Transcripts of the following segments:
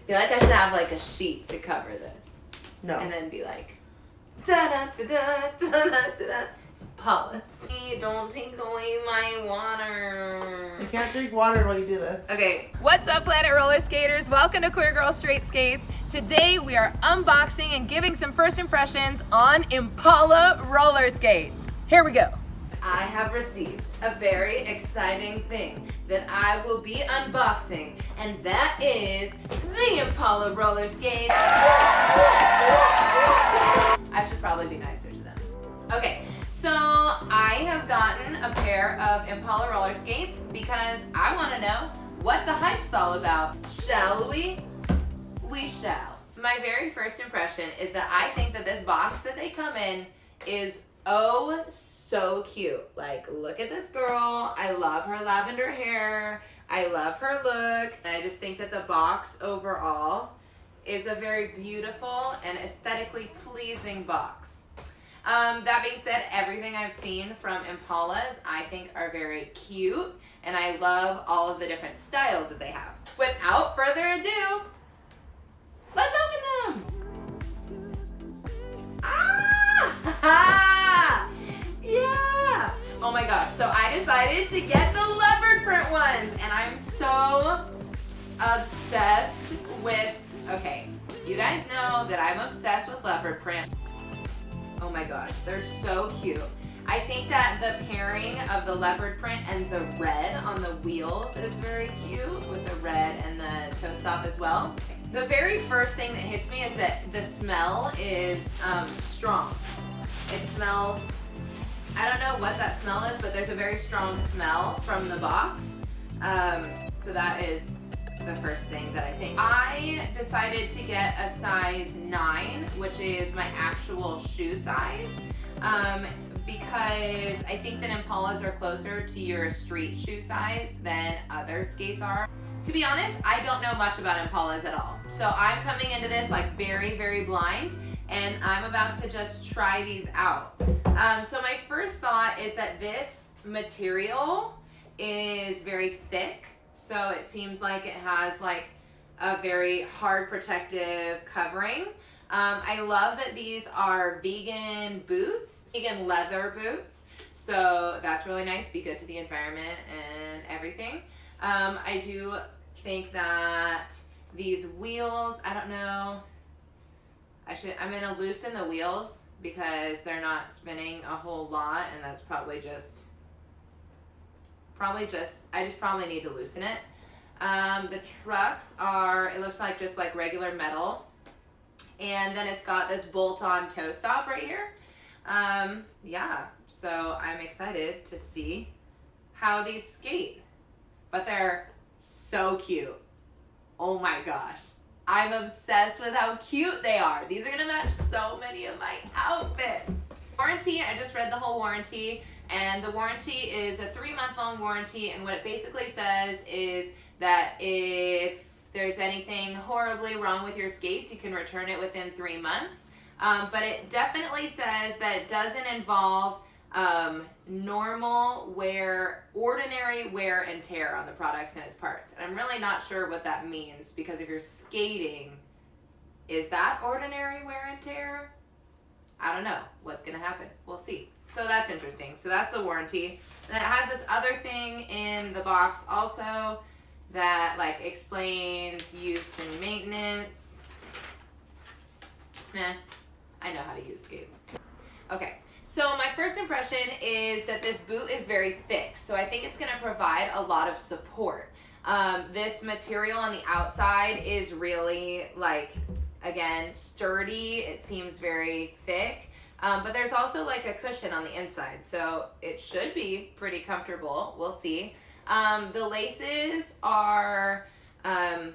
I feel like I should have like a sheet to cover this. No. And then be like, da da da da da da da. Impalas. Don't take away my water. You can't drink water while you do this. Okay. What's up, Planet Roller Skaters? Welcome to Queer Girl Straight Skates. Today we are unboxing and giving some first impressions on Impala roller skates. Here we go. I have received a very exciting thing that I will be unboxing, and that is the Impala roller skates. I should probably be nicer to them. Okay, so I have gotten a pair of Impala roller skates because I want to know what the hype's all about. Shall we? We shall. My very first impression is that I think that this box that they come in is oh so cute. Like, look at this girl. I love her lavender hair. I love her look. And I just think that the box overall is a very beautiful and aesthetically pleasing box. That being said, everything I've seen from Impalas I think are very cute, and I love all of the different styles that they have. Without further ado, let's open them! Ah! Yeah! Oh my gosh, so I decided to get the leopard print ones, and I'm so obsessed with, okay, you guys know that I'm obsessed with leopard print. Oh my gosh, they're so cute. I think that the pairing of the leopard print and the red on the wheels is very cute, with the red and the toe stop as well. The very first thing that hits me is that the smell is strong. It smells, I don't know what that smell is, but there's a very strong smell from the box. So that is the first thing that I think. I decided to get a size 9, which is my actual shoe size, because I think that Impalas are closer to your street shoe size than other skates are. To be honest, I don't know much about Impalas at all. So I'm coming into this like very, very blind, and I'm about to just try these out. So my first thought is that this material is very thick. So it seems like it has like a very hard protective covering. I love that these are vegan boots, vegan leather boots. So that's really nice, be good to the environment and everything. I do think that these wheels, I don't know, I'm gonna loosen the wheels because they're not spinning a whole lot, and that's probably just, I just probably need to loosen it. The trucks are, it looks like just like regular metal. And then it's got this bolt-on toe stop right here. Yeah, so I'm excited to see how these skate. But they're so cute. Oh my gosh. I'm obsessed with how cute they are. These are gonna match so many of my outfits. Warranty, I just read the whole warranty. And the warranty is a 3-month-long warranty, and what it basically says is that if there's anything horribly wrong with your skates, you can return it within 3 months. But it definitely says that it doesn't involve normal wear, ordinary wear and tear on the products and its parts. And I'm really not sure what that means, because if you're skating, is that ordinary wear and tear? I don't know what's gonna happen. We'll see. So that's interesting. So that's the warranty. And then it has this other thing in the box also that like explains use and maintenance. I know how to use skates. Okay, so my first impression is that this boot is very thick. So I think it's gonna provide a lot of support. This material on the outside is really like, again, sturdy. It seems very thick, but there's also like a cushion on the inside, so it should be pretty comfortable. We'll see. The laces are, I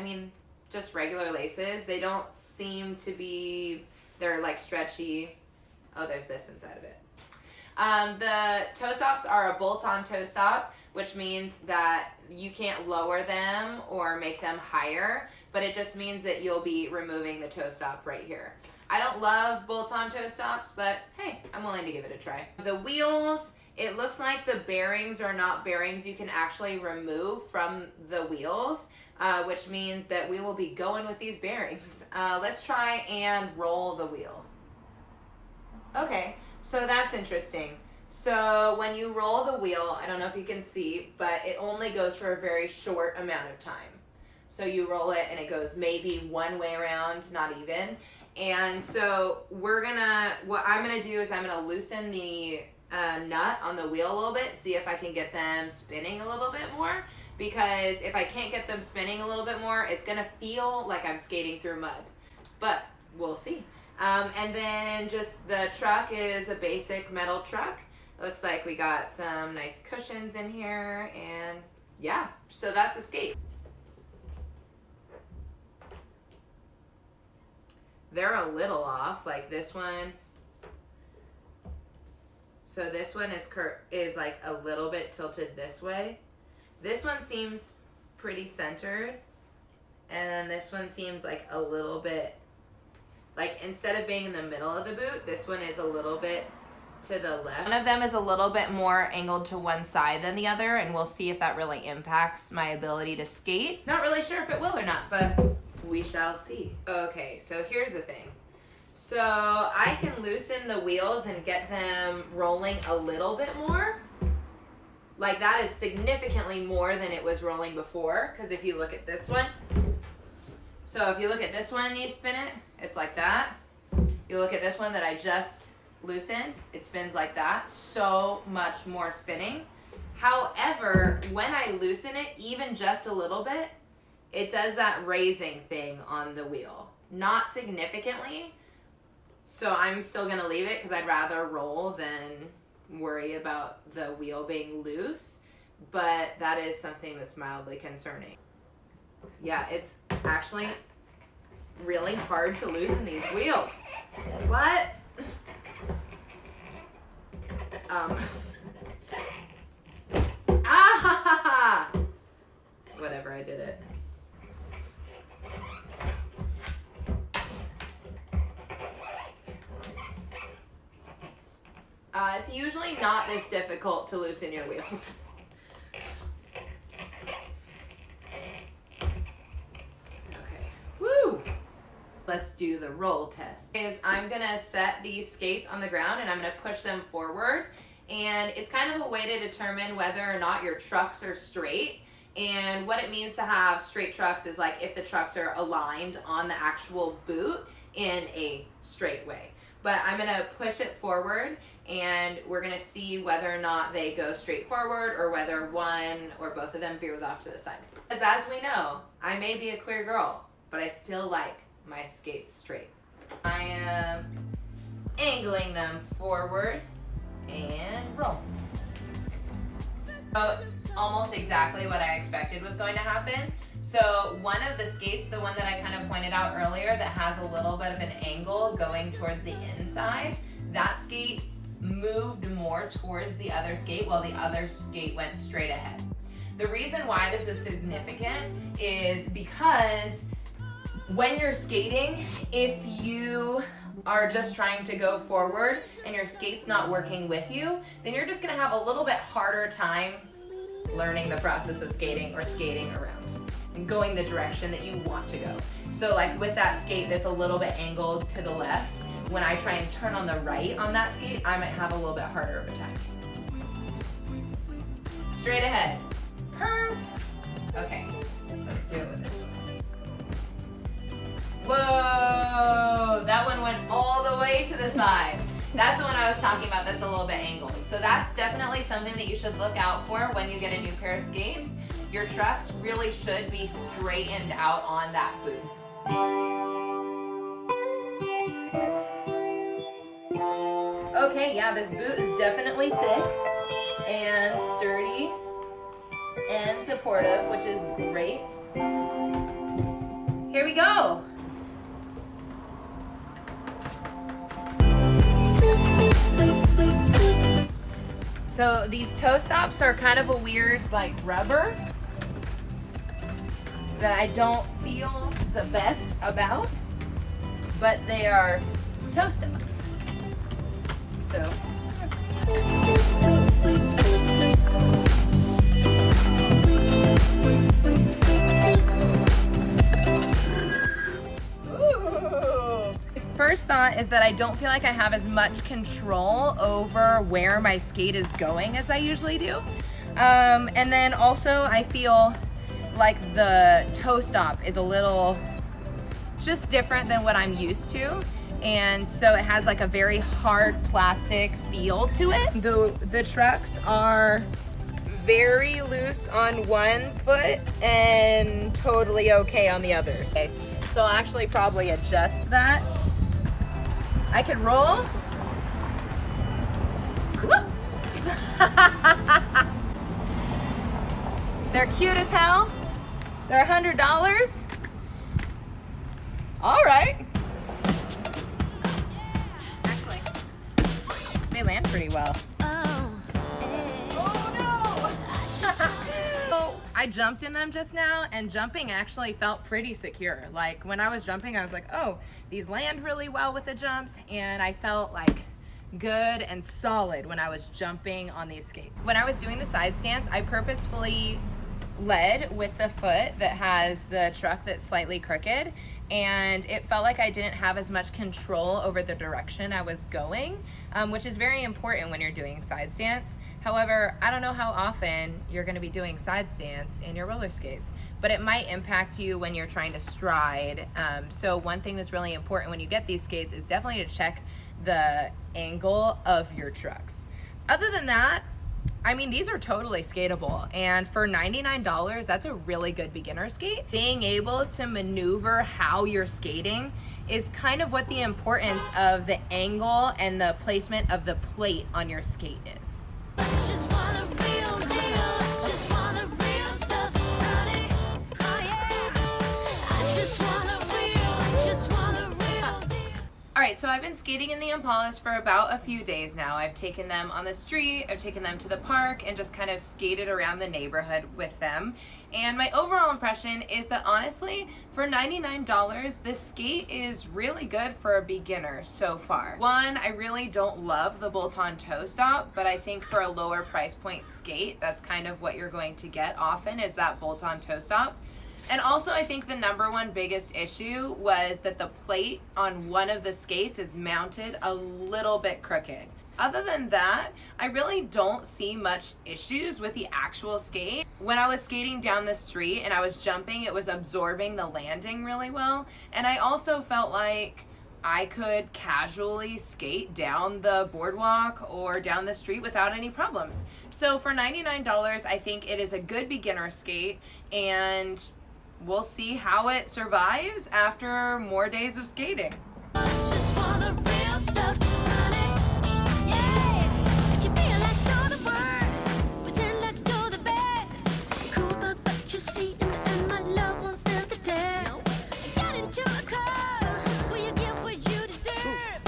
mean, just regular laces. They don't seem to be, they're like stretchy. Oh, there's this inside of it. The toe stops are a bolt-on toe stop, which means that you can't lower them or make them higher, but it just means that you'll be removing the toe stop right here. I don't love bolt-on toe stops, but hey, I'm willing to give it a try. The wheels It looks like the bearings are not bearings you can actually remove from the wheels, which means that we will be going with these bearings. Let's try and roll the wheel. Okay, so that's interesting. So when you roll the wheel, I don't know if you can see, but it only goes for a very short amount of time. So you roll it and it goes maybe one way around, not even. And so what I'm gonna do is I'm gonna loosen the nut on the wheel a little bit, see if I can get them spinning a little bit more, because if I can't get them spinning a little bit more, it's gonna feel like I'm skating through mud, but we'll see. And then just the truck is a basic metal truck. It looks like we got some nice cushions in here, and yeah, so that's a skate. They're a little off, like this one. So this one is like a little bit tilted this way. This one seems pretty centered. And then this one seems like a little bit, like instead of being in the middle of the boot, this one is a little bit to the left. One of them is a little bit more angled to one side than the other, and we'll see if that really impacts my ability to skate. Not really sure if it will or not, but we shall see. Okay, so here's the thing. So I can loosen the wheels and get them rolling a little bit more. Like that is significantly more than it was rolling before, because if you look at this one, so if you look at this one and you spin it, it's like that. You look at this one that I just loosened, it spins like that. So much more spinning. However, when I loosen it even just a little bit, it does that raising thing on the wheel. Not significantly. So I'm still gonna leave it because I'd rather roll than worry about the wheel being loose. But that is something that's mildly concerning. Yeah, it's actually really hard to loosen these wheels. What? Ah! Whatever, I did it. It's usually not this difficult to loosen your wheels. Okay, woo! Let's do the roll test. I'm gonna set these skates on the ground and I'm gonna push them forward. And it's kind of a way to determine whether or not your trucks are straight. And what it means to have straight trucks is like if the trucks are aligned on the actual boot in a straight way. But I'm gonna push it forward and we're gonna see whether or not they go straight forward or whether one or both of them veers off to the side. Because as we know, I may be a queer girl, but I still like my skates straight. I am angling them forward and roll. So almost exactly what I expected was going to happen. So one of the skates, the one that I kind of pointed out earlier that has a little bit of an angle going towards the inside, that skate moved more towards the other skate while the other skate went straight ahead. The reason why this is significant is because when you're skating, if you are just trying to go forward and your skate's not working with you, then you're just gonna have a little bit harder time learning the process of skating or skating around and going the direction that you want to go. So like with that skate that's a little bit angled to the left, when I try and turn on the right on that skate, I might have a little bit harder of a time. Straight ahead. Perf. Okay, let's do it with this one. Whoa, that one went all the way to the side. That's the one I was talking about that's a little bit angled. So that's definitely something that you should look out for when you get a new pair of skates. Your trucks really should be straightened out on that boot. Okay, yeah, this boot is definitely thick and sturdy and supportive, which is great. Here we go. So these toe stops are kind of a weird like rubber that I don't feel the best about, but they are toe stops. So First thought is that I don't feel like I have as much control over where my skate is going as I usually do. And then also I feel like the toe stop is a little just different than what I'm used to. And so it has like a very hard plastic feel to it. The trucks are very loose on one foot and totally okay on the other. Okay, so I'll actually probably adjust that. I could roll. They're cute as hell. They're $100. All right. Actually, they land pretty well. So I jumped in them just now, and jumping actually felt pretty secure. Like when I was jumping, I was like, oh, these land really well with the jumps, and I felt like good and solid when I was jumping on these skates. When I was doing the side stance, I purposefully led with the foot that has the truck that's slightly crooked, and it felt like I didn't have as much control over the direction I was going, which is very important when you're doing side stance. However, I don't know how often you're going to be doing side stance in your roller skates, but it might impact you when you're trying to stride. So one thing that's really important when you get these skates is definitely to check the angle of your trucks. Other than that, I mean, these are totally skatable, and for $99, that's a really good beginner skate. Being able to maneuver how you're skating is kind of what the importance of the angle and the placement of the plate on your skate is. Just want a real deal. Just want the real stuff. Honey. Oh yeah. I just want a real deal. All right, so I've been skating in the Impalas for about a few days now. I've taken them on the street, I've taken them to the park, and just kind of skated around the neighborhood with them. And my overall impression is that honestly, for $99, this skate is really good for a beginner so far. One, I really don't love the bolt-on toe stop, but I think for a lower price point skate, that's kind of what you're going to get often is that bolt-on toe stop. And also, I think the number one biggest issue was that the plate on one of the skates is mounted a little bit crooked. Other than that, I really don't see much issues with the actual skate. When I was skating down the street and I was jumping, it was absorbing the landing really well. And I also felt like I could casually skate down the boardwalk or down the street without any problems. So for $99, I think it is a good beginner skate, and we'll see how it survives after more days of skating. Just want the real stuff, honey. Yeah. If you feel like you're the worst, pretend like you're the best. Cool, but you see in the end, my love won't stand the test. Get into a car, will you get what you deserve?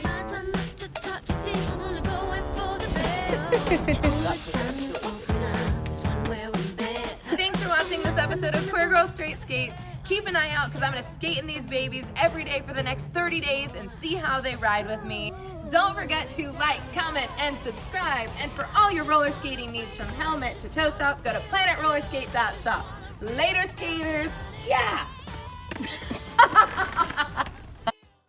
My time not to talk, you see, I'm only going for the best. The only time you open up is when we're in bed. Thanks for watching this episode of Queer Girl Straight Skates. Keep an eye out because I'm going to skate in these babies every day for the next 30 days and see how they ride with me. Don't forget to like, comment, and subscribe. And for all your roller skating needs from helmet to toe stop, go to planetrollerskate.shop. Later, skaters. Yeah!